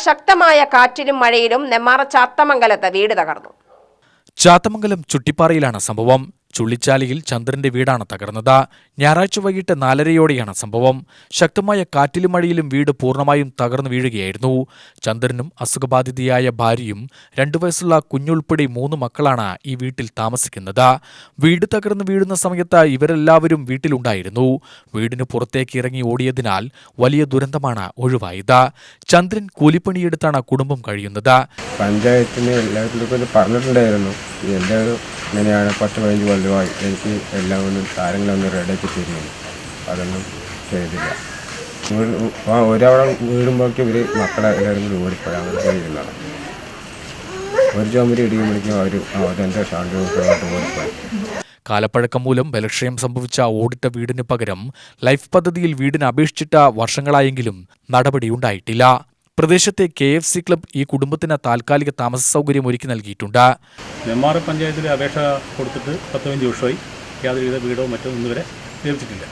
ശക്തമായ കാറ്റിലും മഴയിലും നെന്മാറ ചാത്തമംഗലത്ത് വീട് തകർന്നു. ചാത്തമംഗലം ചുട്ടിപ്പാറയിലാണ് സംഭവം. ചുള്ളിച്ചാലിയിൽ ചന്ദ്രന്റെ വീടാണ് തകർന്നത്. ഞായറാഴ്ച വൈകിട്ട് 4:30യോടെയാണ് സംഭവം. ശക്തമായ കാറ്റിലും മഴയിലും വീട് പൂർണ്ണമായും തകർന്നു വീഴുകയായിരുന്നു. ചന്ദ്രനും അസുഖബാധിതയായ ഭാര്യയും 2 വയസ്സുള്ള കുഞ്ഞുൾപ്പെടെ 3 മക്കളാണ് ഈ വീട്ടിൽ താമസിക്കുന്നത്. വീട് തകർന്നു വീഴുന്ന സമയത്ത് ഇവരെല്ലാവരും വീട്ടിലുണ്ടായിരുന്നു. വീടിന് പുറത്തേക്ക് ഇറങ്ങി ഓടിയതിനാൽ വലിയ ദുരന്തമാണ് ഒഴിവായത്. ചന്ദ്രൻ കൂലിപ്പണിയെടുത്താണ് കുടുംബം കഴിയുന്നത്. പഞ്ചായത്തിന് എല്ലാവരും പറഞ്ഞിട്ടുണ്ടായിരുന്നു, ഇങ്ങനെയാണ് 10-15 കൊല്ലമായി എനിക്ക് എല്ലാം കാര്യങ്ങളൊന്നും റെഡിയാക്കി തരുന്നു. അതൊന്നും ചെയ്തില്ല. ഒരാളെ വീടുമ്പോഴേക്കും ഇവർ മക്കളെ എല്ലാവരും കൂടി ഓടിപ്പോയി. അങ്ങനെ കഴിയുന്നതാണ്. ഒരു ചുമരി ഇടിയുമ്പോഴേക്കും അതെന്താ ശാന്തി ഓടിപ്പോയി. കാലപ്പഴക്കം മൂലം ബലക്ഷയം സംഭവിച്ച ഓടിട്ട വീടിന് പകരം ലൈഫ് പദ്ധതിയിൽ വീടിന് അപേക്ഷിച്ചിട്ട് വർഷങ്ങളായെങ്കിലും നടപടിയുണ്ടായിട്ടില്ല. പ്രദേശത്തെ KFC ക്ലബ് ഈ കുടുംബത്തിന് താൽക്കാലിക താമസ സൗകര്യം ഒരുക്കി നൽകിയിട്ടുണ്ട്. നെന്മാറ പഞ്ചായത്തിൽ അപേക്ഷ കൊടുത്തിട്ട് 10-15 വർഷമായി യാതൊരുവിധ വീടോ മറ്റോ ഇന്നുവരെ ലഭിച്ചിട്ടില്ല.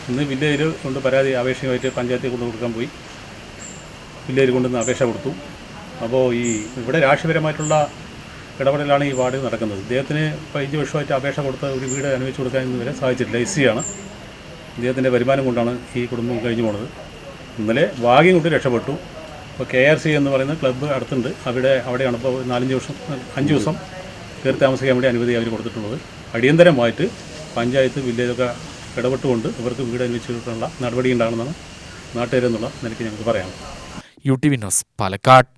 ഇന്ന് വില്ലേജിൽ കൊണ്ട് പരാതി അപേക്ഷയുമായിട്ട് പഞ്ചായത്തിൽ കൊണ്ടു കൊടുക്കാൻ പോയി. വില്ലേജിൽ കൊണ്ടുവന്ന് അപേക്ഷ കൊടുത്തു. അപ്പോൾ ഇവിടെ രാഷ്ട്രീയപരമായിട്ടുള്ള ഇടപെടലാണ് ഈ വാർഡ് നടക്കുന്നത്. ഇദ്ദേഹത്തിന് 15 വർഷമായിട്ട് അപേക്ഷ കൊടുത്ത് ഒരു വീട് അനുവദിച്ചു കൊടുക്കാൻ ഇന്നുവരെ സാധിച്ചിട്ടില്ല. SC-ആണ്. ഇദ്ദേഹത്തിൻ്റെ വരുമാനം കൊണ്ടാണ് ഈ കുടുംബം കഴിഞ്ഞു പോകുന്നത്. ഇന്നലെ ഭാഗ്യം കൊണ്ട് രക്ഷപ്പെട്ടു. ഇപ്പോൾ KRC എന്ന് പറയുന്ന ക്ലബ്ബ് അടുത്തുണ്ട്. അവിടെയാണ് ഇപ്പോൾ 5 ദിവസം കയറി താമസിക്കാൻ വേണ്ടി അനുമതി അവർ കൊടുത്തിട്ടുള്ളത്. അടിയന്തരമായിട്ട് പഞ്ചായത്ത് വില്ലേജൊക്കെ ഇടപെട്ടുകൊണ്ട് ഇവർക്ക് വീട് അനുവദിച്ചിട്ടുള്ള നടപടി ഉണ്ടാകണമെന്നാണ് നാട്ടുകാരെന്നുള്ള നിലയ്ക്ക് ഞങ്ങൾക്ക് പറയാം. UTV news, Palakkad.